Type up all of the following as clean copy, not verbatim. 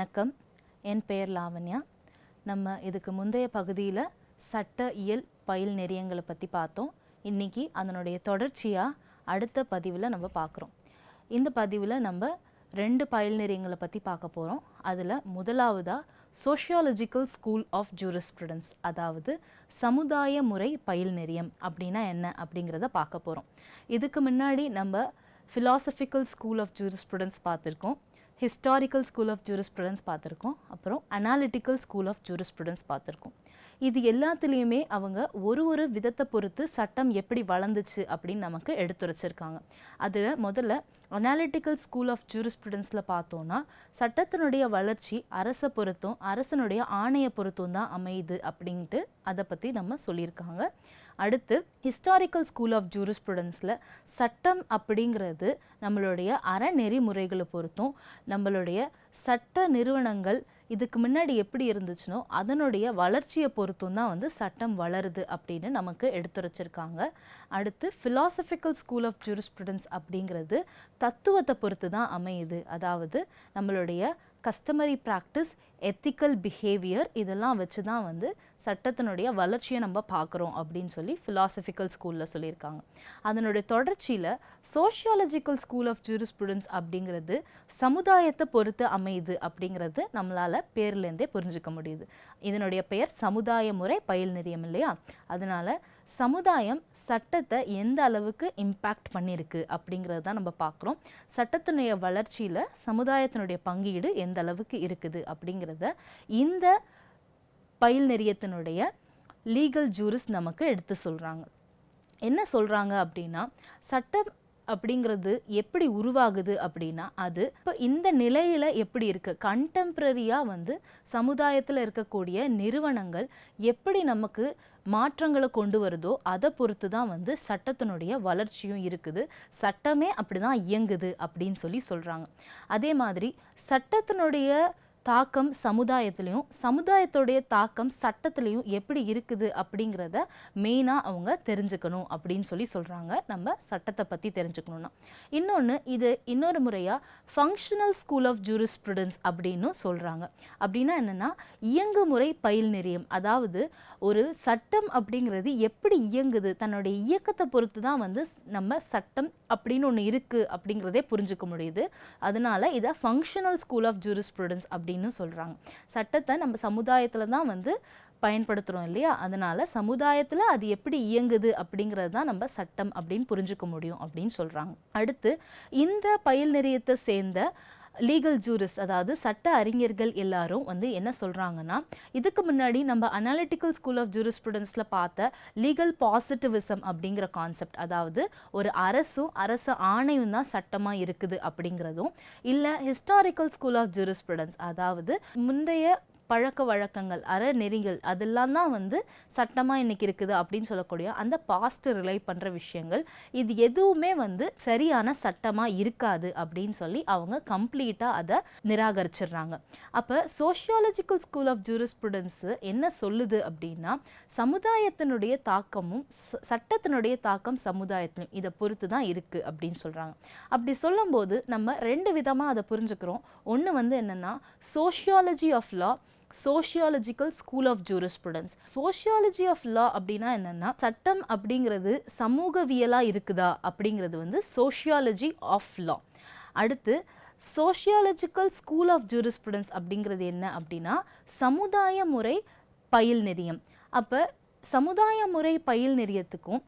வணக்கம், என் பெயர் லாவண்யா. நம்ம இதுக்கு முந்தைய பகுதியில் சட்ட இயல் பயில் நெறியங்களை பற்றி பார்த்தோம். இன்றைக்கி அதனுடைய தொடர்ச்சியாக அடுத்த பதிவில் நம்ம பார்க்குறோம். இந்த பதிவில் நம்ம 2 பயில் நெறியங்களை பற்றி பார்க்க போகிறோம். அதில் முதலாவதாக சோஷியாலஜிக்கல் ஸ்கூல் ஆஃப் ஜூரிஸ்ப்ருடன்ஸ், அதாவது சமுதாய முறை பயில் நெறியம் அப்படின்னா என்ன அப்படிங்கிறத பார்க்க போகிறோம். இதுக்கு முன்னாடி நம்ம ஃபிலாசபிக்கல் ஸ்கூல் ஆஃப் ஜூரிஸ்ப்ருடன்ஸ் பார்த்துருக்கோம், ஹிஸ்டாரிக்கல் ஸ்கூல் ஆஃப் ஜூரிஸ்ப்ருடன்ஸ் பார்த்துருக்கோம், அப்புறம் அனாலிட்டிக்கல் ஸ்கூல் ஆஃப் ஜூரிஸ்ப்ருடன்ஸ் பார்த்துருக்கோம். இது எல்லாத்துலேயுமே அவங்க ஒரு விதத்தை பொறுத்து சட்டம் எப்படி வளர்ந்துச்சு அப்படின்னு நமக்கு எடுத்துரைச்சிருக்காங்க. அது முதல்ல அனாலிட்டிக்கல் ஸ்கூல் ஆஃப் ஜூரிஸ்ப்ருடன்ஸில் பார்த்தோன்னா சட்டத்தினுடைய வளர்ச்சி அரசை பொறுத்தும் அரசனுடைய ஆணையை பொறுத்தும் தான் அமையுது அப்படின்ட்டு அதை பற்றி நம்ம சொல்லியிருக்காங்க. அடுத்து ஹிஸ்டாரிக்கல் ஸ்கூல் ஆஃப் ஜூரிஸ்ப்ருடன்ஸில் சட்டம் அப்படிங்கிறது நம்மளுடைய அறநெறிமுறைகளை பொறுத்தும் நம்மளுடைய சட்ட நிறுவனங்கள் இதுக்கு முன்னாடி எப்படி இருந்துச்சுனோ அதனுடைய வளர்ச்சியை பொறுத்தும் தான் சட்டம் வளருது அப்படின்னு நமக்கு எடுத்துரைச்சிருக்காங்க. அடுத்து ஃபிலாசபிக்கல் ஸ்கூல் ஆஃப் ஜூரிஸ்ப்ருடன்ஸ் அப்படிங்கிறது தத்துவத்தை பொறுத்து தான் அமையுது. அதாவது நம்மளுடைய கஸ்டமரி ப்ராக்டிஸ், எத்திக்கல் பிஹேவியர் இதெல்லாம் வச்சு தான் சட்டத்தினுடைய வளர்ச்சியை நம்ம பார்க்குறோம் அப்படின்னு சொல்லி ஃபிலாசபிக்கல் ஸ்கூலில் சொல்லியிருக்காங்க. அதனுடைய தொடர்ச்சியில் சோஷியாலஜிக்கல் ஸ்கூல் ஆஃப் ஜூரிஸ்ப்ருடன்ஸ் அப்படிங்கிறது சமுதாயத்தை பொறுத்து அமையுது அப்படிங்கிறது நம்மளால் பேர்லேருந்தே புரிஞ்சுக்க முடியுது. இதனுடைய பெயர் சமுதாய முறை பயில் நெறியம் இல்லையா? அதனால் சமுதாயம் சட்டத்தை எந்த அளவுக்கு இம்பேக்ட் பண்ணியிருக்கு அப்படிங்கிறது தான் நம்ம பார்க்குறோம். சட்டத்தினுடைய வளர்ச்சியில் சமுதாயத்தினுடைய பங்கீடு எந்த அளவுக்கு இருக்குது அப்படிங்கிறத இந்த பயில் நெறியத்தினுடைய லீகல் ஜூரிஸ் நமக்கு எடுத்து சொல்கிறாங்க. என்ன சொல்கிறாங்க அப்படின்னா, சட்டம் அப்படிங்கிறது எப்படி உருவாகுது அப்படின்னா அது இப்போ இந்த நிலையில் எப்படி இருக்குது, கண்டெம்ப்ரரியாக சமுதாயத்தில் இருக்கக்கூடிய நிறுவனங்கள் எப்படி நமக்கு மாற்றங்களை கொண்டு வருதோ அதை பொறுத்து தான் சட்டத்தினுடைய வளர்ச்சியும் இருக்குது, சட்டமே அப்படி தான் இயங்குது அப்படின்னு சொல்கிறாங்க. அதே மாதிரி சட்டத்தினுடைய தாக்கம் சமுதாயத்திலையும் சமுதாயத்துடைய தாக்கம் சட்டத்திலையும் எப்படி இருக்குது அப்படிங்கிறத மெயினாக அவங்க தெரிஞ்சுக்கணும் அப்படின்னு சொல்கிறாங்க. நம்ம சட்டத்தை பற்றி தெரிஞ்சுக்கணுன்னா இது இன்னொரு முறையாக ஃபங்க்ஷனல் ஸ்கூல் ஆஃப் ஜூரிஸ்ப்ருடன்ஸ் அப்படின்னு சொல்கிறாங்க. அப்படின்னா என்னென்னா இயங்குமுறை பயில் நெறியம், அதாவது ஒரு சட்டம் அப்படிங்கிறது எப்படி இயங்குது தன்னுடைய இயக்கத்தை பொறுத்து தான் நம்ம சட்டம் அப்படின்னு ஒன்று இருக்குது அப்படிங்கிறதே புரிஞ்சுக்க முடியுது. அதனால இதை ஃபங்க்ஷனல் ஸ்கூல் ஆஃப் ஜூரிஸ்ப்ருடன்ஸ் அப்படின்னு சொல்கிறாங்க. சட்டத்தை நம்ம சமுதாயத்தில் தான் பயன்படுத்துகிறோம் இல்லையா? அதனால சமுதாயத்தில் அது எப்படி இயங்குது அப்படிங்கிறது தான் நம்ம சட்டம் அப்படின்னு புரிஞ்சுக்க முடியும் அப்படின்னு சொல்கிறாங்க. அடுத்து இந்த பயில் நெறியத்தை சேர்ந்த லீகல் ஜூரிஸ்ட், அதாவது சட்ட அறிஞர்கள் எல்லாரும் என்ன சொல்கிறாங்கன்னா, இதுக்கு முன்னாடி நம்ம அனாலிட்டிக்கல் ஸ்கூல் ஆஃப் ஜூரிஸ்ப்ருடன்ஸில் பார்த்த லீகல் பாசிட்டிவிசம் அப்படிங்கிற கான்செப்ட், அதாவது ஒரு அரசு ஆணையும் தான் சட்டமாக இருக்குது அப்படிங்கிறதும், இல்லை ஹிஸ்டாரிக்கல் ஸ்கூல் ஆஃப் ஜூரிஸ்ப்ருடன்ஸ், அதாவது முந்தைய பழக்க வழக்கங்கள் அறநெறிகள் அதெல்லாம் தான் சட்டமாக இன்னைக்கு இருக்குது அப்படின்னு சொல்லக்கூடிய அந்த பாஸ்ட் ரிலை பண்ணுற விஷயங்கள் இது எதுவுமே சரியான சட்டமாக இருக்காது அப்படின்னு சொல்லி அவங்க கம்ப்ளீட்டாக அதை நிராகரிச்சிடுறாங்க. அப்போ சோஷியாலஜிக்கல் ஸ்கூல் ஆஃப் ஜூரிஸ்ப்ருடன்ஸ் என்ன சொல்லுது அப்படின்னா, சமுதாயத்தினுடைய தாக்கமும் சட்டத்தினுடைய தாக்கம் சமுதாயத்திலும் இதை பொறுத்து தான் இருக்குது அப்படின்னு சொல்கிறாங்க. அப்படி சொல்லும்போது நம்ம 2 விதமாக அதை புரிஞ்சுக்கிறோம். ஒன்று என்னென்னா sociology of law, sociological school of jurisprudence. Sociology of law அப்படின்னா என்னென்னா சட்டம் அப்படிங்கிறது சமூகவியலாக இருக்குதா அப்படிங்கிறது சோஷியாலஜி ஆஃப் லா. அடுத்து சோஷியாலஜிக்கல் ஸ்கூல் ஆஃப் ஜூரிஸ்ப்ருடன்ஸ் அப்படிங்கிறது என்ன அப்படின்னா சமுதாய முறை பயில் நெறியம். அப்போ சமுதாய முறை பயில் நெறியத்துக்கும்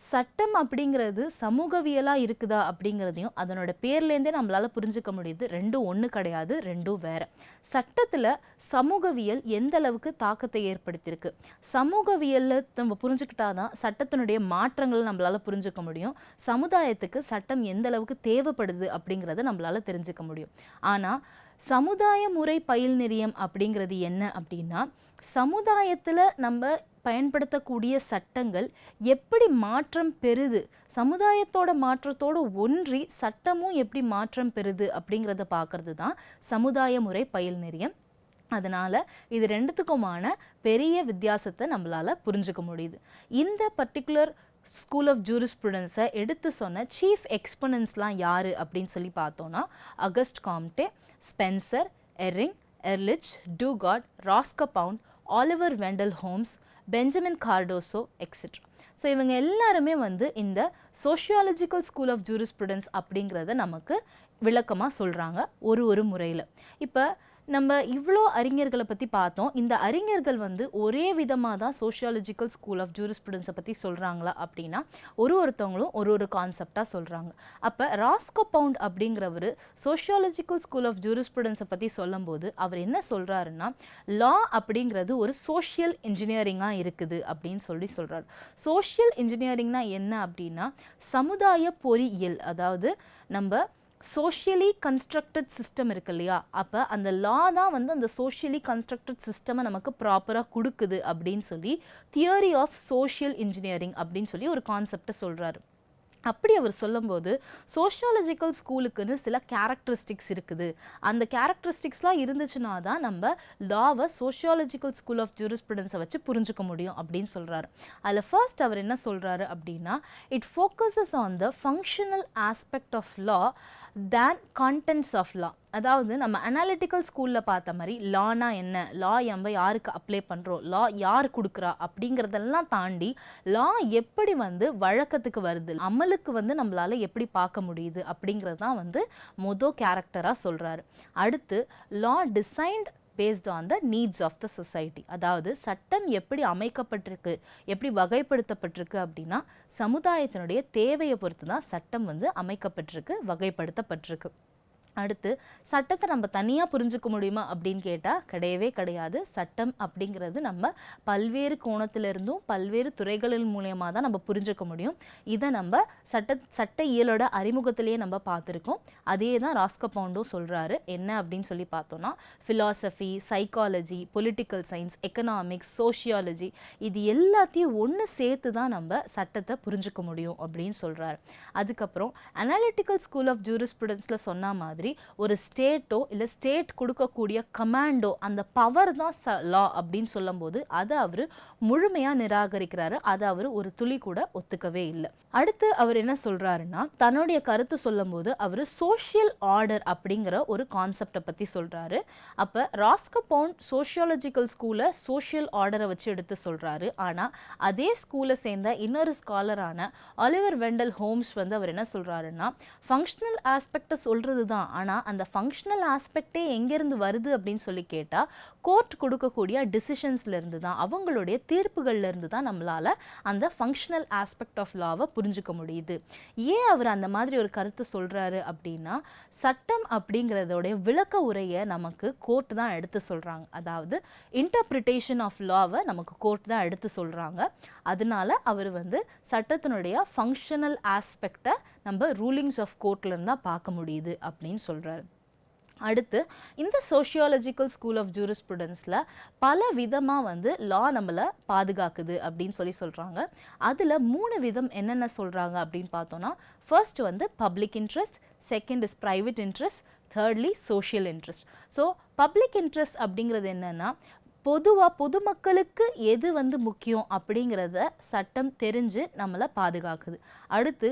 சட்டம் அப்படிங்கிறது சமூகவியலாக இருக்குதா அப்படிங்கிறதையும் அதனோட பேர்லேருந்தே நம்மளால் புரிஞ்சுக்க முடியுது. ரெண்டும் ஒன்று கிடையாது, ரெண்டும் வேறு. சட்டத்தில் சமூகவியல் எந்த அளவுக்கு தாக்கத்தை ஏற்படுத்தியிருக்கு, சமூகவியலில் நம்ம புரிஞ்சுக்கிட்டாதான் சட்டத்தினுடைய மாற்றங்களை நம்மளால் புரிஞ்சுக்க முடியும். சமுதாயத்துக்கு சட்டம் எந்த அளவுக்கு தேவைப்படுது அப்படிங்கிறத நம்மளால் தெரிஞ்சுக்க முடியும். ஆனால் சமுதாய முறை பயில் நெறியம் அப்படிங்கிறது என்ன அப்படின்னா, சமுதாயத்தில் நம்ம பயன்படுத்தக்கூடிய சட்டங்கள் எப்படி மாற்றம் பெறுது, சமுதாயத்தோட மாற்றத்தோடு ஒன்றி சட்டமும் எப்படி மாற்றம் பெறுது அப்படிங்கிறத பார்க்கறது தான் சமுதாய முறை பயில் நெறியம். அதனால் இது ரெண்டுத்துக்குமான பெரிய வித்தியாசத்தை நம்மளால் புரிஞ்சுக்க முடியுது. இந்த பர்டிகுலர் ஸ்கூல் ஆஃப் ஜூரிஸ்ப்ருடன்ஸை எடுத்து சொன்ன சீஃப் எக்ஸ்பொனன்ட்ஸ்லாம் யார் அப்படின்னு சொல்லி பார்த்தோன்னா August Comte, Spencer, Ihering, Ehrlich, Duguit, Roscoe Pound, Oliver Wendell Holmes, Benjamin Cardozo etcetera. So இவங்க எல்லாருமே வந்து இந்த சோஷியாலஜிக்கல் ஸ்கூல் ஆஃப் ஜூரிஸ்ப்ருடன்ஸ் அப்படிங்கிறத நமக்கு விளக்கமாக சொல்கிறாங்க ஒரு முறையில். இப்போ நம்ம இவ்வளோ அறிஞர்களை பற்றி பார்த்தோம். இந்த அறிஞர்கள் வந்து ஒரே விதமாக தான் சோஷியாலஜிக்கல் ஸ்கூல் ஆஃப் ஜூரிஸ்ப்ருடன்ஸை பற்றி சொல்கிறாங்களா அப்படின்னா ஒருத்தவங்களும் ஒரு கான்செப்டாக சொல்கிறாங்க. அப்போ ராஸ்கபவுண்ட் அப்படிங்கிறவர் சோஷியாலஜிக்கல் ஸ்கூல் ஆஃப் ஜூரிஸ்ப்ருடன்ஸை பற்றி சொல்லும்போது அவர் என்ன சொல்கிறாருன்னா, லா அப்படிங்கிறது ஒரு சோஷியல் இன்ஜினியரிங்காக இருக்குது அப்படின்னு சொல்கிறார். சோஷியல் இன்ஜினியரிங்னா என்ன அப்படின்னா சமுதாய பொறியியல். அதாவது நம்ம சோஷியலி கன்ஸ்ட்ரக்டட் சிஸ்டம் இருக்கு இல்லையா, அப்போ அந்த லா தான் வந்து அந்த சோஷியலி கன்ஸ்ட்ரக்டட் சிஸ்டமை நமக்கு ப்ராப்பராக கொடுக்குது அப்படின்னு சொல்லி தியரி ஆஃப் சோஷியல் இன்ஜினியரிங் அப்படின்னு சொல்லி ஒரு கான்செப்டை சொல்கிறாரு. அப்படி அவர் சொல்லும்போது சோஷியாலஜிக்கல் ஸ்கூலுக்குன்னு சில கேரக்டரிஸ்டிக்ஸ் இருக்குது. அந்த கேரக்டரிஸ்டிக்ஸ்லாம் இருந்துச்சுன்னா தான் நம்ம லாவை சோஷியாலஜிக்கல் ஸ்கூல் ஆஃப் ஜூரிஸ்ப்ருடன்ஸை வச்சு புரிஞ்சுக்க முடியும் அப்படின்னு சொல்கிறாரு. அதில் ஃபர்ஸ்ட் அவர் என்ன சொல்கிறாரு அப்படின்னா, it focuses on the functional aspect of law then contents of law. அதாவது நம்ம அனாலிட்டிக்கல் ஸ்கூலில் பார்த்த மாதிரி லானா என்ன, லா நம்ம யாருக்கு அப்ளை பண்ணுறோம், லா யார் கொடுக்குறா அப்படிங்கிறதெல்லாம் தாண்டி லா எப்படி வந்து வழக்கத்துக்கு வருது, அமலுக்கு வந்து நம்மளால் எப்படி பார்க்க முடியுது அப்படிங்கிறது தான் வந்து கேரக்டராக சொல்கிறாரு. அடுத்து law designed based on the needs of the society. அதாவது சட்டம் எப்படி அமைக்கப்பட்டிருக்கு, எப்படி வகைப்படுத்தப்பட்டிருக்கு அப்படின்னா சமுதாயத்தினுடைய தேவையை பொறுத்து தான் சட்டம் வந்து அமைக்கப்பட்டிருக்கு, வகைப்படுத்தப்பட்டிருக்கு. அடுத்து சட்டத்தை நம்ம தனியாக புரிஞ்சுக்க முடியுமா அப்படின்னு கேட்டால் கிடையவே கிடையாது. சட்டம் அப்படிங்கிறது நம்ம பல்வேறு கோணத்திலிருந்தும் பல்வேறு துறைகளின் மூலயமா தான் நம்ம புரிஞ்சுக்க முடியும். இதை நம்ம சட்ட இயலோட அறிமுகத்திலேயே நம்ம பார்த்துருக்கோம். அதே தான் ராஸ்கபவுண்டும் சொல்கிறாரு. என்ன அப்படின்னு சொல்லி பார்த்தோன்னா philosophy, psychology, political science, economics, sociology இது எல்லாத்தையும் ஒன்று சேர்த்து தான் நம்ம சட்டத்தை புரிஞ்சுக்க முடியும் அப்படின்னு சொல்கிறாரு. அதுக்கப்புறம் அனாலிட்டிக்கல் ஸ்கூல் ஆஃப் ஜூரிஸ்ப்ருடன்ஸில் சொன்ன மாதிரி ஒரு ஸ்டேட்டோ இல்லை ஸ்டேட் கொடுக்கக்கூடிய கமாண்டோ அந்த பவர் தான் லா அப்படின்னு சொல்லும் போது அதை அவர் முழுமையாக நிராகரிக்கிறாரு. அதை அவர் ஒரு துளி கூட ஒத்துக்கவே இல்லை. அடுத்து அவர் என்ன சொல்றாருன்னா, தன்னுடைய கருத்து சொல்லும் போது அவர் சோஷியல் ஆர்டர் அப்படிங்கிற ஒரு கான்செப்டை பற்றி சொல்றாரு. அப்போ ராஸ்கபவுண்ட் சோஷியாலஜிக்கல் ஸ்கூலை சோஷியல் ஆர்டரை வச்சு எடுத்து சொல்றாரு. ஆனால் அதே ஸ்கூலை சேர்ந்த இன்னொரு ஸ்காலரான ஆலிவர் வெண்டல் ஹோம்ஸ் வந்து அவர் என்ன சொல்றாருன்னா, ஃபங்க்ஷனல் ஆஸ்பெக்டை சொல்றது தான், ஆனால் அந்த ஃபங்க்ஷனல் ஆஸ்பெக்டே எங்கேருந்து வருது அப்படின்னு சொல்லி கேட்டால் கோர்ட் கொடுக்கக்கூடிய டிசிஷன்ஸ்லேருந்து தான், அவங்களுடைய தீர்ப்புகள்லேருந்து தான் நம்மளால் அந்த ஃபங்க்ஷனல் ஆஸ்பெக்ட் ஆஃப் லாவை புரிஞ்சுக்க முடியுது. ஏன் அவர் அந்த மாதிரி ஒரு கருத்து சொல்கிறாரு அப்படின்னா, சட்டம் அப்படிங்கிறதோடைய விளக்க உரையை நமக்கு கோர்ட் தான் எடுத்து சொல்கிறாங்க. அதாவது இன்டர்பிரிட்டேஷன் ஆஃப் லாவை நமக்கு கோர்ட் தான் எடுத்து சொல்கிறாங்க. அதனால அவர் வந்து சட்டத்தினுடைய ஃபங்க்ஷனல் ஆஸ்பெக்டை நம்ம ரூலிங்ஸ் ஆஃப் கோர்ட்லேருந்து தான் பார்க்க முடியுது அப்படின்னு சொல்கிறாரு. அடுத்து இந்த சோஷியாலஜிக்கல் ஸ்கூல் ஆஃப் ஜூரிஸ்ப்ருடன்ஸில் பல விதமாக வந்து லா நம்மளை பாதுகாக்குது அப்படின்னு சொல்கிறாங்க. அதில் 3 விதம் என்னென்ன சொல்கிறாங்க அப்படின்னு பார்த்தோன்னா, ஃபர்ஸ்ட் வந்து public interest, second is private interest, thirdly social interest. So public interest அப்படிங்கிறது என்னென்னா, பொதுவாக பொதுமக்களுக்கு எது வந்து முக்கியம் அப்படிங்கிறத சட்டம் தெரிஞ்சு நம்மளை பாதுகாக்குது. அடுத்து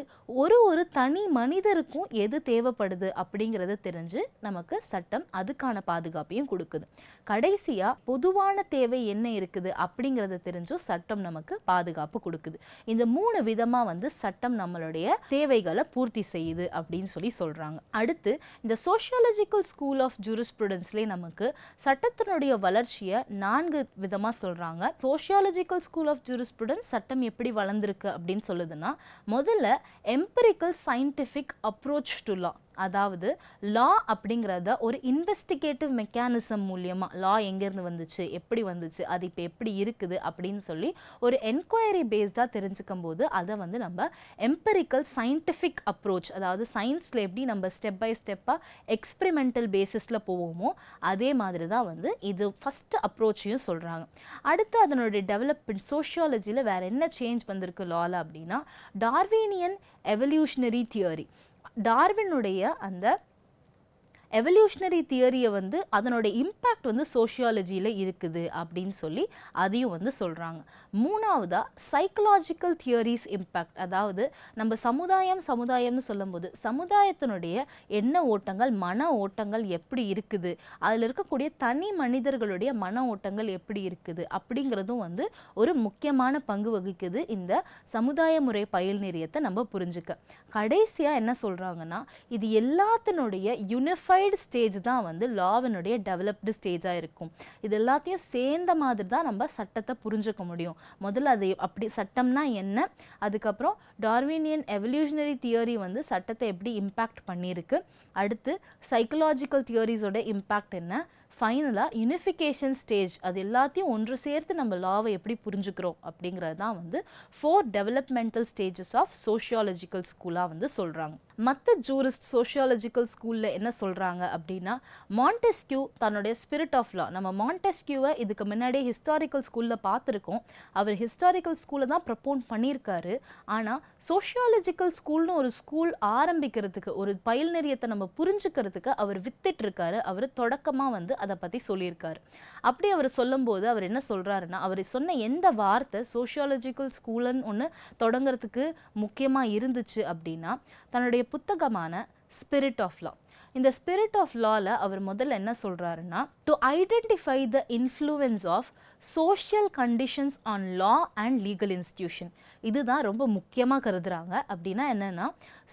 ஒரு தனி மனிதருக்கும் எது தேவைப்படுது அப்படிங்கிறத தெரிஞ்சு நமக்கு சட்டம் அதுக்கான பாதுகாப்பையும் கொடுக்குது. கடைசியாக பொதுவான தேவை என்ன இருக்குது அப்படிங்கிறத தெரிஞ்சும் சட்டம் நமக்கு பாதுகாப்பு கொடுக்குது. இந்த 3 விதமாக வந்து சட்டம் நம்மளுடைய தேவைகளை பூர்த்தி செய்யுது அப்படின்னு சொல்கிறாங்க. அடுத்து இந்த சோஷியாலஜிக்கல் ஸ்கூல் ஆஃப் ஜூரிஸ்ப்ருடன்ஸ்லேயே நமக்கு சட்டத்தினுடைய வளர்ச்சியை 4 விதமாக சொல்கிறாங்க. சோஷியாலஜிக்கல் ஸ்கூல் ஆஃப் ஜூரிஸ்ப்ருடன்ஸ் சட்டம் எப்படி வளர்ந்துருக்கு அப்படின்னு சொல்லுதுன்னா, முதல்ல எம்பிரிக்கல் சயின்டிஃபிக் அப்ரோச் டு லா. அதாவது லா அப்படிங்கிறத ஒரு இன்வெஸ்டிகேட்டிவ் மெக்கானிசம் மூலியமாக லா எங்கேருந்து வந்துச்சு, எப்படி வந்துச்சு, அது இப்போ எப்படி இருக்குது அப்படின்னு சொல்லி ஒரு என்கொயரி பேஸ்டாக தெரிஞ்சுக்கும் போது அதை வந்து நம்ம எம்பிரிக்கல் சயின்டிஃபிக் அப்ரோச், அதாவது சயின்ஸில் எப்படி நம்ம ஸ்டெப் பை ஸ்டெப்பாக எக்ஸ்பெரிமெண்டல் பேசிஸில் போவோமோ அதே மாதிரி தான் வந்து இது ஃபஸ்ட்டு அப்ரோச்சையும் சொல்கிறாங்க. அடுத்து அதனுடைய டெவலப்மெண்ட் சோஷியாலஜியில் வேறு என்ன சேஞ்ச் வந்திருக்கு லாவில் அப்படின்னா, டார்வினியன் எவல்யூஷனரி தியரி. டார்வினுடைய அந்த எவல்யூஷனரி தியரியை வந்து அதனோட இம்பேக்ட் வந்து சோஷியாலஜியில் இருக்குது அப்படின்னு சொல்லி அதையும் வந்து சொல்கிறாங்க. மூணாவதா சைக்கலாஜிக்கல் தியரிஸ் இம்பேக்ட், அதாவது நம்ம சமுதாயம்னு சொல்லும்போது சமுதாயத்தினுடைய எண்ண ஓட்டங்கள் மன ஓட்டங்கள் எப்படி இருக்குது, அதில் இருக்கக்கூடிய தனி மனிதர்களுடைய மன ஓட்டங்கள் எப்படி இருக்குது அப்படிங்கிறதும் வந்து ஒரு முக்கியமான பங்கு வகிக்குது இந்த சமுதாய முறை பயில் நெறியத்தை நம்ம புரிஞ்சுக்க. கடைசியாக என்ன சொல்கிறாங்கன்னா, இது எல்லாத்தினுடைய யூனிஃபைடு ஸ்டேஜ் தான் வந்து லாவினுடைய டெவலப்டு ஸ்டேஜாக இருக்கும். இது எல்லாத்தையும் சேர்ந்த மாதிரி தான் நம்ம சட்டத்தை புரிஞ்சுக்க முடியும். முதல்ல அது அப்படி சட்டம்னா என்ன, அதுக்கப்புறம் டார்வினியன் எவல்யூஷனரி தியரி வந்து சட்டத்தை எப்படி இம்பேக்ட் பண்ணியிருக்கு, அடுத்து சைக்கலாஜிக்கல் தியரிஸோட இம்பேக்ட் என்ன, ஃபைனலாக யூனிஃபிகேஷன் ஸ்டேஜ், அது எல்லாத்தையும் ஒன்று சேர்த்து நம்ம லாவை எப்படி புரிஞ்சுக்கிறோம் அப்படிங்கிறது தான் வந்து 4 டெவலப்மெண்டல் ஸ்டேஜஸ் ஆஃப் சோஷியாலஜிக்கல் ஸ்கூலாக வந்து சொல்கிறாங்க. மற்ற ஜூரிஸ்ட் சோஷியாலஜிக்கல் ஸ்கூலில் என்ன சொல்கிறாங்க அப்படின்னா, மாண்டெஸ்கியூ தன்னுடைய ஸ்பிரிட் ஆஃப் லா, நம்ம மாண்டெஸ்கியூவை இதுக்கு முன்னாடியே ஹிஸ்டாரிக்கல் ஸ்கூலில் பார்த்துருக்கோம். அவர் ஹிஸ்டாரிக்கல் ஸ்கூலை தான் ப்ரப்போன் பண்ணியிருக்காரு. ஆனால் சோஷியாலஜிக்கல் ஸ்கூல்னு ஒரு ஸ்கூல் ஆரம்பிக்கிறதுக்கு, ஒரு பயில் நெறியத்தை நம்ம புரிஞ்சுக்கிறதுக்கு அவர் வித்துட்ருக்காரு. அவர் தொடக்கமாக வந்து அதை பற்றி சொல்லியிருக்காரு. அப்படி அவர் சொல்லும்போது அவர் என்ன சொல்கிறாருன்னா, அவர் சொன்ன எந்த வார்த்தை சோஷியாலஜிக்கல் ஸ்கூலுன்னு ஒன்று தொடங்கிறதுக்கு முக்கியமாக இருந்துச்சு அப்படின்னா, தன்னுடைய புத்தகமான ஸ்பிரிட் ஆஃப் லா. இந்த ஸ்பிரிட் ஆஃப் லாவில் அவர் முதல்ல என்ன சொல்கிறாருன்னா, to identify the influence of social conditions on law and legal institution. இதுதான் ரொம்ப முக்கியமாக கருதுறாங்க. அப்படின்னா என்னென்னா,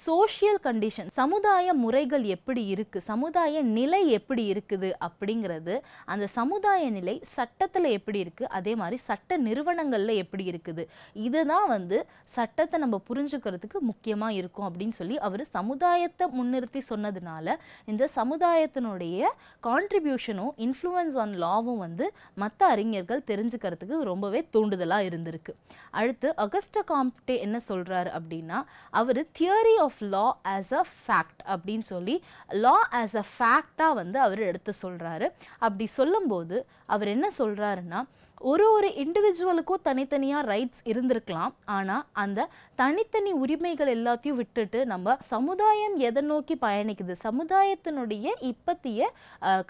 சோஷியல் கண்டிஷன், சமுதாய முறைகள் எப்படி இருக்குது, சமுதாய நிலை எப்படி இருக்குது அப்படிங்கிறது, அந்த சமுதாய நிலை சட்டத்தில் எப்படி இருக்குது, அதே மாதிரி சட்ட நிறுவனங்களில் எப்படி இருக்குது, இதுதான் வந்து சட்டத்தை நம்ம புரிஞ்சுக்கிறதுக்கு முக்கியமாக இருக்கும் அப்படின்னு சொல்லி அவர் சமுதாயத்தை முன்னிறுத்தி சொன்னதுனால இந்த சமுதாயத்தினுடைய கான்ட்ரிபியூஷனும் இன்ஃப்ளூயன்ஸ் ஆன் லாவும் வந்து மற்ற அறிஞர்கள் தெரிஞ்சுக்கிறதுக்கு ரொம்பவே தூண்டுதலாக இருந்திருக்கு. அடுத்து அகஸ்டா காம்ப்டே என்ன சொல்கிறாரு அப்படின்னா, அவர் theory of law as a fact அப்படின்னு சொல்லி லா ஆஸ் அ ஃபேக்டாக வந்து அவர் எடுத்து சொல்கிறாரு. அப்படி சொல்லும்போது அவர் என்ன சொல்கிறாருன்னா, ஒரு இண்டிவிஜுவலுக்கும் தனித்தனியாக ரைட்ஸ் இருந்திருக்கலாம். ஆனால் அந்த தனித்தனி உரிமைகள் எல்லாத்தையும் விட்டுட்டு நம்ம சமுதாயம் எதை நோக்கி பயணிக்குது, சமுதாயத்தினுடைய இப்பத்திய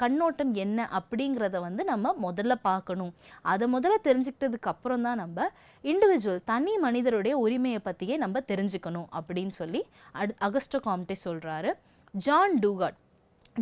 கண்ணோட்டம் என்ன அப்படிங்கிறத வந்து நம்ம முதல்ல பார்க்கணும். அதை முதல்ல தெரிஞ்சுக்கிட்டதுக்கு அப்புறம் தான் நம்ம இண்டிவிஜுவல் தனி மனிதருடைய உரிமையை பற்றியே நம்ம தெரிஞ்சுக்கணும் அப்படின்னு சொல்லி அகஸ்டா காம்ப்டே சொல்கிறாரு.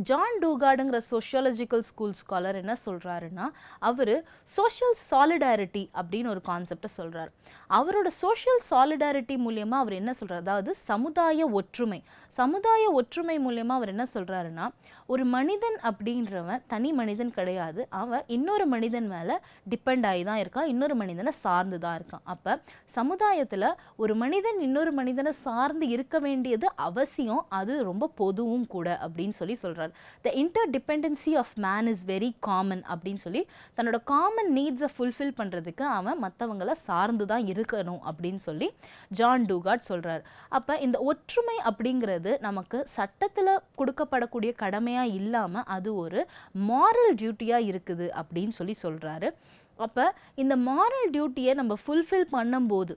ஜான் டூகார்டுங்கிற சோஷியாலஜிக்கல் ஸ்கூல் ஸ்காலர் என்ன சொல்கிறாருன்னா, அவர் சோஷியல் சாலிடாரிட்டி அப்படின்னு ஒரு கான்செப்டை சொல்கிறார். அவரோட சோஷியல் சாலிடாரிட்டி மூலியமாக அவர் என்ன சொல்கிறார், அதாவது சமுதாய ஒற்றுமை மூலியமாக அவர் என்ன சொல்கிறாருன்னா, ஒரு மனிதன் அப்படின்றவன் தனி மனிதன் கிடையாது, அவன் இன்னொரு மனிதன் மேலே டிபெண்ட் ஆகி தான் இருக்கான், இன்னொரு மனிதனை சார்ந்து தான் இருக்கான். அப்போ சமுதாயத்தில் ஒரு மனிதன் இன்னொரு மனிதனை சார்ந்து இருக்க வேண்டியது அவசியம், அது ரொம்ப பொதுவும் கூட அப்படின்னு சொல்லி சொல்கிறார். The interdependence of man is very common அப்படின்னு சொல்லி தன்னோட காமன் நீட்ஸை ஃபுல்ஃபில் பண்ணுறதுக்கு அவன் மற்றவங்களை சார்ந்து தான் இருக்கணும் அப்படின்னு சொல்லி ஜான் டூகார்ட் சொல்கிறார். அப்போ இந்த ஒற்றுமை அப்படிங்கிறது நமக்கு சட்டத்தில் கொடுக்கப்படக்கூடிய கடமையாக இல்லாமல் அது ஒரு மாரல் டியூட்டியாக இருக்குது அப்படின்னு சொல்லி சொல்கிறாரு. அப்போ இந்த மாரல் டியூட்டியை நம்ம ஃபுல்ஃபில் பண்ணும்போது,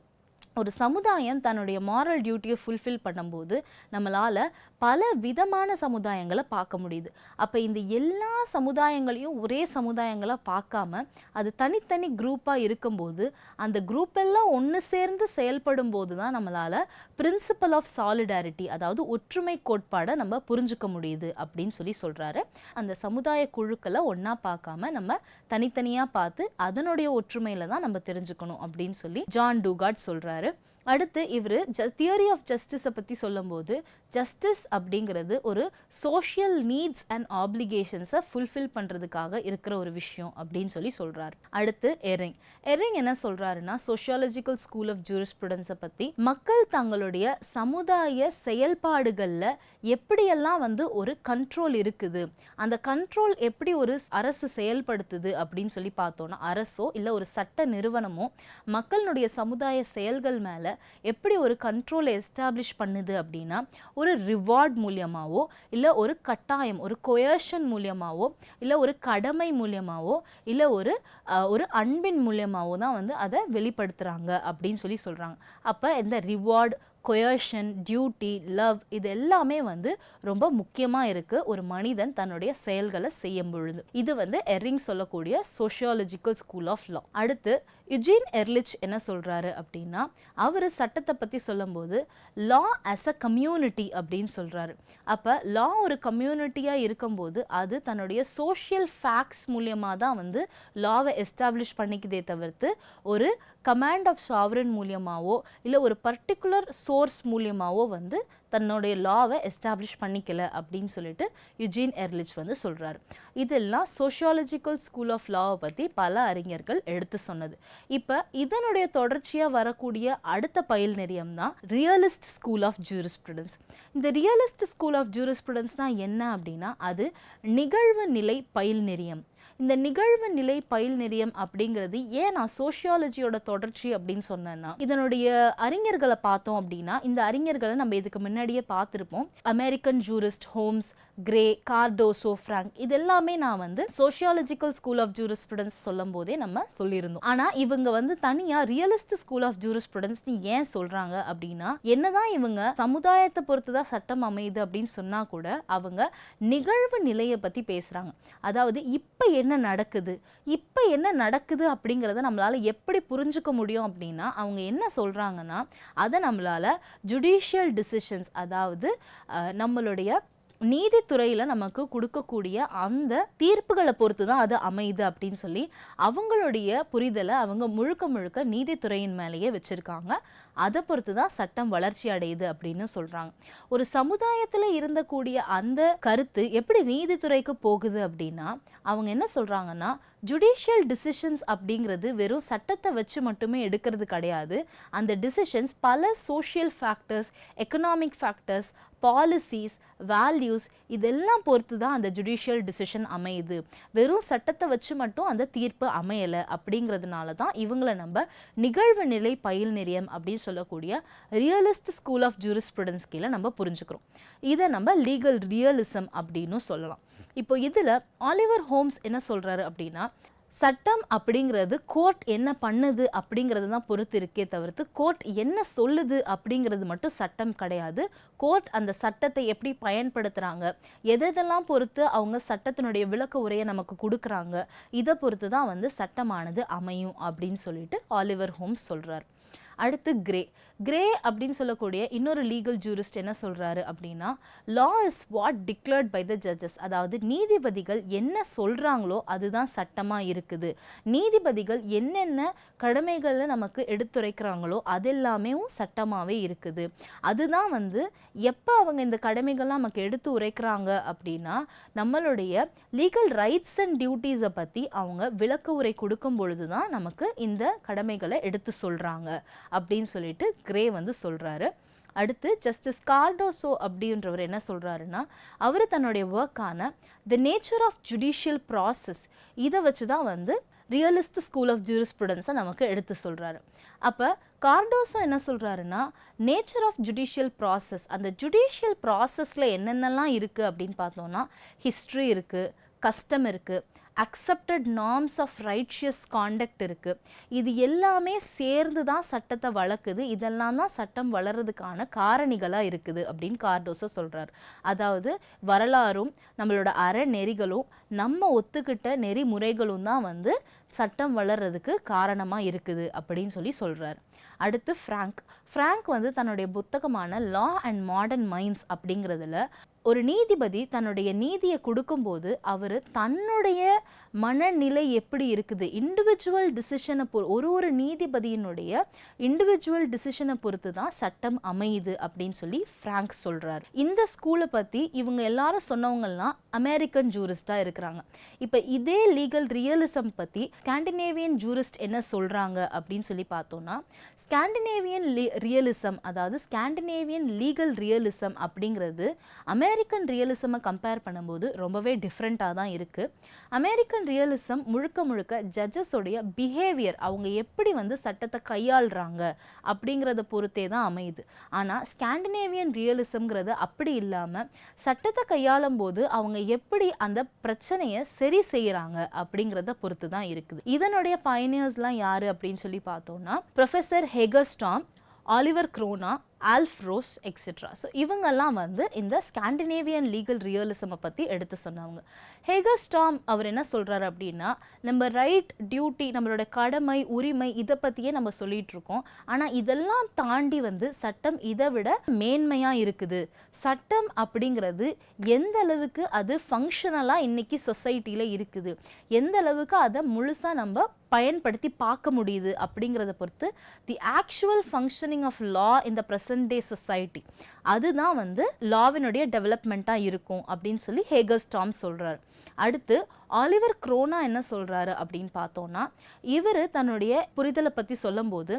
ஒரு சமுதாயம் தன்னுடைய மாரல் டியூட்டியை ஃபுல்ஃபில் பண்ணும்போது நம்மளால் பல விதமான சமுதாயங்களை பார்க்க முடியுது. அப்போ இந்த எல்லா சமுதாயங்களையும் ஒரே சமுதாயங்களை பார்க்காம அது தனித்தனி குரூப்பாக இருக்கும்போது அந்த குரூப் எல்லாம் ஒன்று சேர்ந்து செயல்படும் போது தான் நம்மளால் பிரின்சிபல் ஆஃப் சாலிடாரிட்டி, அதாவது ஒற்றுமை கோட்பாடை நம்ம புரிஞ்சுக்க முடியுது அப்படின்னு சொல்லி சொல்கிறாரு. அந்த சமுதாய குழுக்களை ஒன்றா பார்க்காம நம்ம தனித்தனியாக பார்த்து அதனுடைய ஒற்றுமையில் தான் நம்ம தெரிஞ்சுக்கணும் அப்படின்னு சொல்லி ஜான் டூகார்ட் சொல்கிறாரு. அடுத்து இவர் தியரி ஆஃப் ஜஸ்டிஸை பற்றி சொல்லும்போது, ஜஸ்டிஸ் அப்படிங்கிறது ஒரு சோஷியல் நீட்ஸ் அண்ட் ஆப்ளிகேஷன்ஸை ஃபுல்ஃபில் பண்ணுறதுக்காக இருக்கிற ஒரு விஷயம் அப்படின்னு சொல்லி சொல்கிறார். அடுத்து எரிங் என்ன சொல்கிறாருன்னா, சோஷியாலஜிக்கல் ஸ்கூல் ஆஃப் ஜூரிஸ்ப்ருடன்ஸை பற்றி மக்கள் தங்களுடைய சமுதாய செயல்பாடுகளில் எப்படியெல்லாம் வந்து ஒரு கண்ட்ரோல் இருக்குது, அந்த கண்ட்ரோல் எப்படி ஒரு அரசு செயல்படுத்துது அப்படின்னு சொல்லி பார்த்தோன்னா, அரசோ இல்லை ஒரு சட்ட நிறுவனமோ மக்களுடைய சமுதாய செயல்கள் மேலே எப்படி ஒரு கண்ட்ரோலை எஸ்டாப்ளிஷ் பண்ணுது அப்படின்னா, ஒரு ரிவார்ட் மூலியமாவோ இல்லை ஒரு கட்டாயம், ஒரு கொயர்ஷன் மூலியமாவோ இல்லை ஒரு கடமை மூலியமாவோ இல்லை ஒரு அன்பின் மூலியமாவோ தான் வந்து அதை வெளிப்படுத்துகிறாங்க அப்படின்னு சொல்லி சொல்கிறாங்க. அப்போ இந்த ரிவார்ட், கொயர்ஷன், டியூட்டி, லவ் இது எல்லாமே வந்து ரொம்ப முக்கியமாக இருக்குது ஒரு மனிதன் தன்னுடைய செயல்களை செய்யும் பொழுது. இது வந்து எர்ரிங் சொல்லக்கூடிய சோஷியாலஜிக்கல் ஸ்கூல் ஆஃப் லா. அடுத்து யுஜீன் எர்லிச் என்ன சொல்கிறாரு அப்படின்னா, அவர் சட்டத்தை பற்றி சொல்லும்போது லா ஆஸ் அ கம்யூனிட்டி அப்படின்னு சொல்கிறாரு. அப்போ லா ஒரு கம்யூனிட்டியாக இருக்கும்போது அது தன்னுடைய சோஷியல் ஃபேக்ட்ஸ் மூலியமாக தான் வந்து லாவை எஸ்டாப்ளிஷ் பண்ணிக்குதே தவிர்த்து ஒரு கமாண்ட் ஆஃப் சாவரன் மூலியமாவோ இல்லை ஒரு பர்டிகுலர் சோர்ஸ் மூலியமாவோ வந்து தன்னுடைய லாவை எஸ்டாப்ளிஷ் பண்ணிக்கல அப்படின்னு சொல்லிட்டு யுஜீன் எர்லிச் வந்து சொல்கிறாரு. இதெல்லாம் சோஷியாலஜிக்கல் ஸ்கூல் ஆஃப் லாவை பற்றி பல அறிஞர்கள் எடுத்து சொன்னது. இப்போ இதனுடைய தொடர்ச்சியாக வரக்கூடிய அடுத்த பயில் நெறியம் தான் ரியலிஸ்ட் ஸ்கூல் ஆஃப் ஜூரிஸ்ப்ருடன்ஸ். இந்த ரியலிஸ்ட் ஸ்கூல் ஆஃப் ஜூரிஸ்ப்ருடன்ஸ்னால் என்ன அப்படின்னா, அது நிகழ்வு நிலை பயில் நெறியம். இந்த நிகழ்வு நிலை பயில் நெறியம் அப்படிங்கிறது ஏன் நான் சோஷியாலஜியோட தொடர்ச்சி அப்படின்னு சொன்னேன்னா, இதனுடைய அறிஞர்களை பார்த்தோம் அப்படின்னா, இந்த அறிஞர்களை நம்ம இதுக்கு முன்னாடியே பார்த்துருப்போம். American jurist Holmes, Gray, Cardozo, Frank இது எல்லாமே நான் வந்து சோஷியாலஜிக்கல் ஸ்கூல் ஆஃப் ஜூரிஸ்ப்ருடன்ஸ் சொல்லும் போதே நம்ம சொல்லியிருந்தோம். ஆனால் இவங்க வந்து தனியாக ரியலிஸ்ட் ஸ்கூல் ஆஃப் ஜூரிஸ்ப்ருடன்ஸ்னு ஏன் சொல்கிறாங்க அப்படின்னா, என்னதான் இவங்க சமுதாயத்தை பொறுத்து தான் சட்டம் அமையுது அப்படின்னு சொன்னால் கூட அவங்க நிகழ்வு நிலையை பற்றி பேசுகிறாங்க. அதாவது இப்போ என்ன நடக்குது அப்படிங்கிறத நம்மளால எப்படி புரிஞ்சுக்க முடியும் அப்படின்னா, அவங்க என்ன சொல்கிறாங்கன்னா, அதை நம்மளால ஜுடிஷியல் டிசிஷன்ஸ், அதாவது நம்மளுடைய நீதித்துறையில் நமக்கு கொடுக்கக்கூடிய அந்த தீர்ப்புகளை பொறுத்து தான் அது அமையுது அப்படின்னு சொல்லி அவங்களுடைய புரிதலை அவங்க முழுக்க நீதித்துறையின் மேலேயே வச்சுருக்காங்க. அதை பொறுத்து தான் சட்டம் வளர்ச்சி அடையுது அப்படின்னு சொல்கிறாங்க. ஒரு சமுதாயத்தில் இருந்தக்கூடிய அந்த கருத்து எப்படி நீதித்துறைக்கு போகுது அப்படின்னா, அவங்க என்ன சொல்கிறாங்கன்னா, ஜுடிஷியல் டிசிஷன்ஸ் அப்படிங்கிறது வெறும் சட்டத்தை வச்சு மட்டுமே எடுக்கிறது கிடையாது. அந்த டிசிஷன்ஸ் பல social factors, economic factors, policies, values இதெல்லாம் பொறுத்து தான் அந்த ஜுடிஷியல் டிசிஷன் அமையுது. வெறும் சட்டத்தை வச்சு மட்டும் அந்த தீர்ப்பு அமையலை அப்படிங்கிறதுனால தான் இவங்களை நம்ம நிகழ்வு நிலை பயில் நெறியம் அப்படின்னு சொல்லக்கூடிய ரியலிஸ்ட் ஸ்கூல் ஆஃப் ஜூரிஸ்ப்ருடன்ஸ் கீழே நம்ம புரிஞ்சுக்கிறோம். இதை நம்ம லீகல் ரியலிசம் அப்படின்னு சொல்லலாம். இப்போ இதில் ஆலிவர் ஹோம்ஸ் என்ன சொல்கிறாரு அப்படின்னா, சட்டம் அப்படிங்கிறது கோர்ட் என்ன பண்ணுது அப்படிங்கிறது தான் பொறுத்து இருக்கே தவிர்த்து கோர்ட் என்ன சொல்லுது அப்படிங்கிறது மட்டும் சட்டம் கிடையாது. கோர்ட் அந்த சட்டத்தை எப்படி பயன்படுத்துகிறாங்க, எதெல்லாம் பொறுத்து அவங்க சட்டத்தினுடைய விளக்க உரையை நமக்கு கொடுக்குறாங்க, இதை பொறுத்து தான் வந்து சட்டமானது அமையும் அப்படின்னு சொல்லிட்டு ஆலிவர் ஹோம்ஸ் சொல்கிறார். அடுத்து கிரே அப்படின்னு சொல்லக்கூடிய இன்னொரு லீகல் ஜூரிஸ்ட் என்ன சொல்கிறாரு அப்படின்னா, law is what declared by the judges. அதாவது நீதிபதிகள் என்ன சொல்கிறாங்களோ அதுதான் சட்டமாக இருக்குது. நீதிபதிகள் என்னென்ன கடமைகளை நமக்கு எடுத்துரைக்கிறாங்களோ அதெல்லாமே சட்டமாகவே இருக்குது. அதுதான் வந்து எப்போ அவங்க இந்த கடமைகள்லாம் நமக்கு எடுத்து உரைக்கிறாங்க அப்படின்னா, நம்மளுடைய லீகல் ரைட்ஸ் அண்ட் டியூட்டிஸை பற்றி அவங்க விளக்க உரை கொடுக்கும் பொழுது தான் நமக்கு இந்த கடமைகளை எடுத்து சொல்கிறாங்க அப்படின்னு சொல்லிட்டு கிரே வந்து சொல்கிறாரு. அடுத்து ஜஸ்டிஸ் கார்டோசோ அப்படின்றவர் என்ன சொல்கிறாருன்னா, அவர் தன்னுடைய ஒர்க்கான the nature of judicial process இதை வச்சு தான் வந்து ரியலிஸ்ட் ஸ்கூல் ஆஃப் ஜூரிஸ்ப்ருடன்ஸை நமக்கு எடுத்து சொல்கிறாரு. அப்போ கார்டோசோ என்ன சொல்கிறாருன்னா, நேச்சர் ஆஃப் ஜுடிஷியல் ப்ராசஸ், அந்த ஜுடிஷியல் ப்ராசஸில் என்னென்னலாம் இருக்குது அப்படின்னு பார்த்தோன்னா, ஹிஸ்ட்ரி இருக்குது, கஸ்டம் இருக்குது, accepted norms of righteous conduct இருக்குது. இது எல்லாமே சேர்ந்து தான் சட்டத்தை வளர்க்குது. இதெல்லாம் தான் சட்டம் வளர்கிறதுக்கான காரணிகளாக இருக்குது அப்படின்னு கார்டோசோ சொல்கிறார். அதாவது வரலாறும் நம்மளோட அறநெறிகளும் நம்ம ஒத்துக்கிட்ட நெறிமுறைகளும் தான் வந்து சட்டம் வளர்கிறதுக்கு காரணமாக இருக்குது அப்படின்னு சொல்லி சொல்கிறார். அடுத்து ஃப்ராங்க் வந்து தன்னுடைய புத்தகமான லா அண்ட் மாடர்ன் மைண்ட்ஸ் அப்படிங்கிறதுல ஒரு நீதிபதி தன்னுடைய நீதியை கொடுக்கும்போது அவர் தன்னுடைய மனநிலை எப்படி இருக்குது, இண்டிவிஜுவல் டிசிஷனை ஒரு நீதிபதியினுடைய இண்டிவிஜுவல் டிசிஷனை பொறுத்து தான் சட்டம் அமையுது அப்படின்னு சொல்லி ஃப்ராங்க் சொல்கிறார். இந்த ஸ்கூலை பற்றி இவங்க எல்லாரும் சொன்னவங்கலாம் அமெரிக்கன் ஜூரிஸ்டாக இருக்கிறாங்க. இப்போ இதே லீகல் ரியலிசம் பற்றி ஸ்காண்டினேவியன் ஜூரிஸ்ட் என்ன சொல்கிறாங்க அப்படின்னு சொல்லி பார்த்தோன்னா, ஸ்காண்டினேவியன் ரியலிசம், அதாவது ஸ்காண்டினேவியன் லீகல் ரியலிசம் அப்படிங்கிறது அமெரிக்கன் ரியலிசமை கம்பேர் பண்ணும்போது ரொம்பவே டிஃப்ரெண்ட்டாக தான் இருக்குது. அமெரிக்கன் ரியலிசம் முழுக்க ஜட்ஜஸோடைய பிஹேவியர், அவங்க எப்படி வந்து சட்டத்தை கையாளுறாங்க அப்படிங்கிறத பொறுத்தே தான் அமையுது. ஆனால் ஸ்காண்டினேவியன் ரியலிசம்ங்கிறது அப்படி இல்லாமல் சட்டத்தை கையாளும் போது அவங்க எப்படி அந்த பிரச்சனையை சரி செய்கிறாங்க அப்படிங்கிறத பொறுத்து தான் இருக்குது. இதனுடைய பயனியர்ஸ்லாம் யார் அப்படின்னு சொல்லி பார்த்தோன்னா, ப்ரொஃபஸர் ஹெகர்ஸ்டாம், ஆலிவர் க்ரோனா, ஆல்ஃப்ரோஸ் எக்ஸெட்ரா. ஸோ இவங்கெல்லாம் வந்து இந்த ஸ்காண்டினேவியன் லீகல் ரியலிசமை பற்றி எடுத்து சொன்னவங்க. ஹேகர்ஸ்டாம் அவர் என்ன சொல்கிறாரு அப்படின்னா, நம்ம ரைட், டியூட்டி, நம்மளோட கடமை, உரிமை இதை பற்றியே நம்ம சொல்லிட்டு இருக்கோம். ஆனால் இதெல்லாம் தாண்டி வந்து சட்டம் இதை விட மேன்மையாக இருக்குது. சட்டம் அப்படிங்கிறது எந்த அளவுக்கு அது ஃபங்க்ஷனலாக இன்னைக்கு சொசைட்டியில் இருக்குது, எந்த அளவுக்கு அதை முழுசாக நம்ம பயன்படுத்தி பார்க்க முடியுது அப்படிங்கிறத பொறுத்து the actual functioning of law in the present day society அதுதான் வந்து லாவினுடைய டெவலப்மெண்ட்டாக இருக்கும் அப்படின்னு சொல்லி ஹேகர்ஸ்டாம் சொல்கிறார். அடுத்து ஆலிவர் க்ரோனா என்ன சொல்கிறாரு அப்படின்னு பார்த்தோன்னா, இவர் தன்னுடைய புரிதலை பற்றி சொல்லும்போது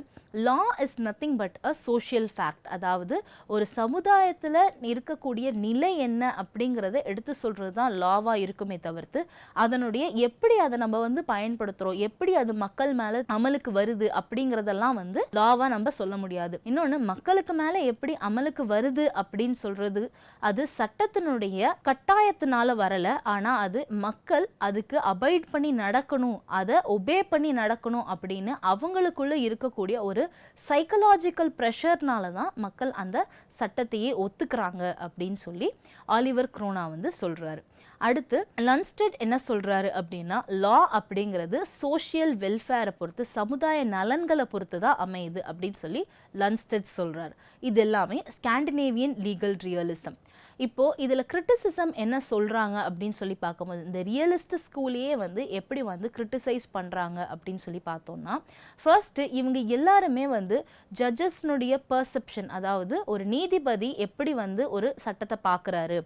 லா is nothing but a social fact, அதாவது ஒரு சமுதாயத்தில் இருக்கக்கூடிய நிலை என்ன அப்படிங்கிறத எடுத்து சொல்கிறது தான் லாவாக இருக்குமே தவிர்த்து அதனுடைய எப்படி அதை நம்ம வந்து பயன்படுத்துகிறோம், எப்படி அது மக்கள் மேலே அமலுக்கு வருது அப்படிங்கிறதெல்லாம் வந்து லாவாக நம்ம சொல்ல முடியாது. இன்னொன்று, மக்களுக்கு மேலே எப்படி அமலுக்கு வருது அப்படின்னு சொல்கிறது அது சட்டத்தினுடைய கட்டாயத்தினால வரலை, ஆனால் அது மக்கள் அதுக்கு அபைட் பண்ணி நடக்கணும், அதை ஒபே பண்ணி நடக்கணும் அப்படின்னு அவங்களுக்குள்ள இருக்கக்கூடிய ஒரு சைக்கலாஜிக்கல் ப்ரெஷர்னால தான் மக்கள் அந்த சட்டத்தையே ஒத்துக்கிறாங்க அப்படின்னு சொல்லி ஆலிவர் க்ரோனா வந்து சொல்றாரு. அடுத்து லன்ஸ்டெட் என்ன சொல்றாரு அப்படின்னா, லா அப்படிங்கிறது சோஷியல் வெல்ஃபேரை பொறுத்து, சமுதாய நலன்களை பொறுத்து தான் அமையுது அப்படின்னு சொல்லி லன்ஸ்டெட் சொல்றாரு. இது எல்லாமே ஸ்காண்டினேவியன் லீகல் ரியலிசம். இப்போ இதில் கிரிட்டிசிசம் என்ன சொல்கிறாங்க அப்படின்னு சொல்லி பார்க்கும்போது, இந்த ரியலிஸ்ட் ஸ்கூலையே வந்து எப்படி வந்து கிரிட்டிசைஸ் பண்ணுறாங்க அப்படின்னு சொல்லி பார்த்தோம்னா, ஃபர்ஸ்ட்டு இவங்க எல்லாருமே வந்து ஜட்ஜஸ்னுடைய பர்செப்ஷன், அதாவது ஒரு நீதிபதி எப்படி வந்து ஒரு சட்டத்தை பார்க்குறாரு,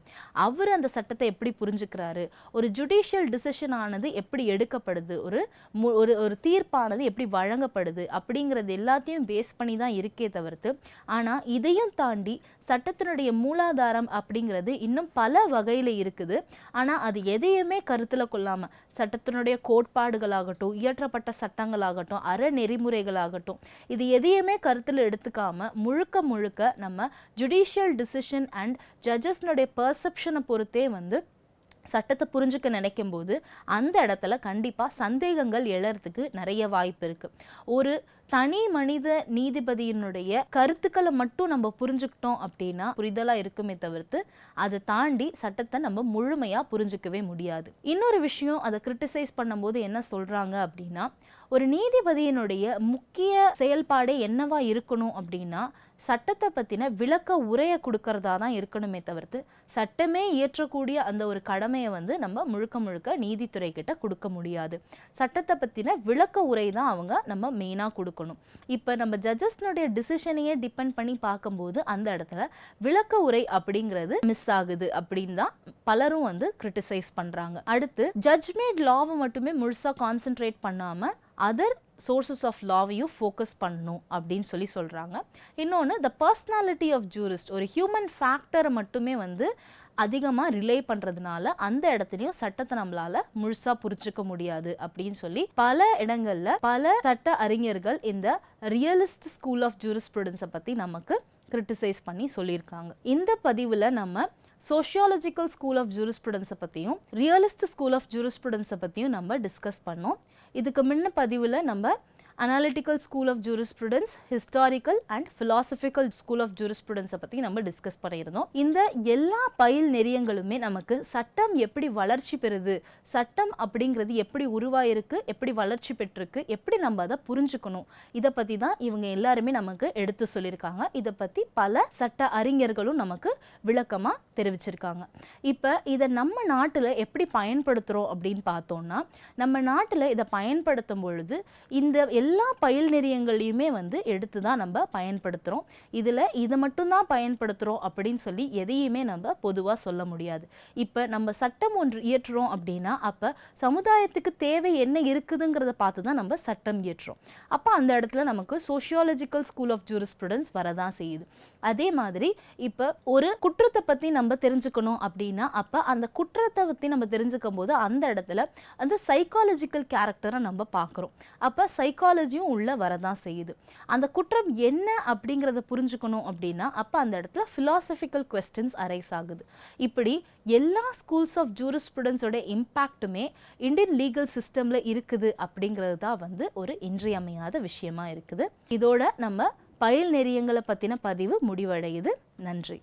அவர் அந்த சட்டத்தை எப்படி புரிஞ்சுக்கிறாரு, ஒரு ஜுடிஷியல் டிசிஷன் ஆனது எப்படி எடுக்கப்படுது, ஒரு தீர்ப்பானது எப்படி வழங்கப்படுது அப்படிங்கிறது எல்லாத்தையும் பேஸ் பண்ணி தான் இருக்கே தவிர்த்து, ஆனால் இதையும் தாண்டி சட்டத்தினுடைய மூலாதாரம் அப்படிங்கிறது இன்னும் பல வகையில் இருக்குது. ஆனால் அது எதையுமே கருத்தில் கொள்ளாமல் சட்டத்தினுடைய கோட்பாடுகளாகட்டும், இயற்றப்பட்ட சட்டங்களாகட்டும், அறநெறிமுறைகளாகட்டும், இது எதையுமே கருத்தில் எடுத்துக்காம முழுக்க முழுக்க நம்ம ஜுடிஷியல் டிசிஷன் அண்ட் ஜட்ஜஸ்னுடைய பர்செப்ஷனை பொறுத்தே வந்து சட்டத்தை புரிஞ்சுக்க நினைக்கும் போது அந்த இடத்துல கண்டிப்பாக சந்தேகங்கள் எழறதுக்கு நிறைய வாய்ப்பு இருக்குது. ஒரு தனி மனித நீதிபதியினுடைய கருத்துக்களை மட்டும் நம்ம புரிஞ்சுக்கிட்டோம் அப்படின்னா புரிதலாக இருக்குமே தவிர்த்து அதை தாண்டி சட்டத்தை நம்ம முழுமையாக புரிஞ்சுக்கவே முடியாது. இன்னொரு விஷயம், அதை கிரிட்டிசைஸ் பண்ணும்போது என்ன சொல்கிறாங்க அப்படின்னா, ஒரு நீதிபதியினுடைய முக்கிய செயல்பாடே என்னவா இருக்கணும் அப்படின்னா சட்டத்தை பற்றின விளக்க உரையை கொடுக்கறதா தான் இருக்கணுமே தவிர்த்து சட்டமே இயற்றக்கூடிய அந்த ஒரு கடமையை வந்து நம்ம முழுக்க முழுக்க நீதித்துறை கிட்ட கொடுக்க முடியாது. சட்டத்தை பற்றின விளக்க உரை தான் அவங்க நம்ம மெயினாக கொடுக்கணும். இப்போ நம்ம ஜட்ஜஸ்னுடைய டிசிஷனையே டிபெண்ட் பண்ணி பார்க்கும்போது அந்த இடத்துல விளக்க உரை அப்படிங்கிறது மிஸ் ஆகுது அப்படின்னு தான் பலரும் வந்து கிரிட்டிசைஸ் பண்ணுறாங்க. அடுத்து ஜட்ஜ்மேட் லாவை மட்டுமே முழுசாக கான்சென்ட்ரேட் பண்ணாமல் அதர் சோர்சஸ் ஆஃப் லாவையும் ஃபோக்கஸ் பண்ணணும் அப்படின்னு சொல்கிறாங்க. இன்னொன்று, த பர்சனாலிட்டி ஆஃப் ஜூரிஸ்ட், ஒரு ஹியூமன் ஃபேக்டரை மட்டுமே வந்து அதிகமாக ரிலே பண்ணுறதுனால அந்த இடத்துலையும் சட்டத்தை நம்மளால முழுசாக புரிஞ்சுக்க முடியாது அப்படின்னு சொல்லி பல இடங்களில் பல சட்ட அறிஞர்கள் இந்த ரியலிஸ்ட் ஸ்கூல் ஆஃப் ஜூரிஸ்ப்ருடன்ஸை பற்றி நமக்கு கிரிட்டிசைஸ் பண்ணி சொல்லியிருக்காங்க. இந்த பதிவில் நம்ம சோஷியாலஜிக்கல் ஸ்கூல் ஆஃப் ஜூரிஸ்ப்ருடன்ஸை பற்றியும் ரியலிஸ்ட் ஸ்கூல் ஆஃப் ஜூரிஸ்ப்ருடன்ஸை பற்றியும் நம்ம டிஸ்கஸ் பண்ணோம். இதுக்கு முன்ன பதிவில் நம்ம analytical school of jurisprudence, historical and philosophical school of ஜூரிஸ்ப்ருடன்ஸை பற்றி நம்ம டிஸ்கஸ் பண்ணியிருந்தோம். இந்த எல்லா பயில் நெறியங்களுமே நமக்கு சட்டம் எப்படி வளர்ச்சி பெறுது, சட்டம் அப்படிங்கிறது எப்படி உருவாயிருக்கு, எப்படி வளர்ச்சி பெற்றிருக்கு, எப்படி நம்ம அதை புரிஞ்சுக்கணும், இதை பற்றி தான் இவங்க எல்லாருமே நமக்கு எடுத்து சொல்லியிருக்காங்க. இதை பற்றி பல சட்ட அறிஞர்களும் நமக்கு விளக்கமாக தெரிவிச்சிருக்காங்க. இப்போ இதை நம்ம நாட்டில் எப்படி பயன்படுத்துகிறோம் அப்படின்னு பார்த்தோம்னா, நம்ம நாட்டில் இதை பயன்படுத்தும் பொழுது இந்த எல்லா பயில் நெறியங்களையுமே வந்து எடுத்து தான் நம்ம பயன்படுத்துகிறோம். இதில் இதை மட்டும்தான் பயன்படுத்துகிறோம் அப்படின்னு சொல்லி எதையுமே நம்ம பொதுவாக சொல்ல முடியாது. இப்போ நம்ம சட்டம் ஒன்று இயற்றுறோம் அப்படின்னா அப்போ சமுதாயத்துக்கு தேவை என்ன இருக்குதுங்கிறத பார்த்து தான் நம்ம சட்டம் இயற்றுறோம். அப்போ அந்த இடத்துல நமக்கு சோஷியாலஜிக்கல் ஸ்கூல் ஆஃப் ஜூரிஸ்ப்ருடன்ஸ் வரதான் செய்யுது. அதே மாதிரி இப்போ ஒரு குற்றத்தை பற்றி நம்ம தெரிஞ்சுக்கணும் அப்படின்னா அப்போ அந்த குற்றத்தை பற்றி நம்ம தெரிஞ்சுக்கும் போது அந்த இடத்துல அந்த சைக்காலஜிக்கல் கேரக்டரை நம்ம பார்க்குறோம். அப்போ சைக்காலஜியும் உள்ள வரதான் செய்யுது. அந்த குற்றம் என்ன அப்படிங்கிறத புரிஞ்சுக்கணும் அப்படின்னா அப்போ அந்த இடத்துல ஃபிலாசபிக்கல் கொஸ்டின்ஸ் அரைஸ் ஆகுது. இப்படி எல்லா ஸ்கூல்ஸ் ஆஃப் ஜூரிஸ்ப்ருடன்ஸோட இம்பேக்ட்டுமே இந்தியன் லீகல் சிஸ்டமில் இருக்குது அப்படிங்கிறது தான் வந்து ஒரு இன்றியமையாத விஷயமா இருக்குது. இதோட நம்ம பயில் நெறியங்களை பற்றின பதிவு முடிவடையுது. நன்றி.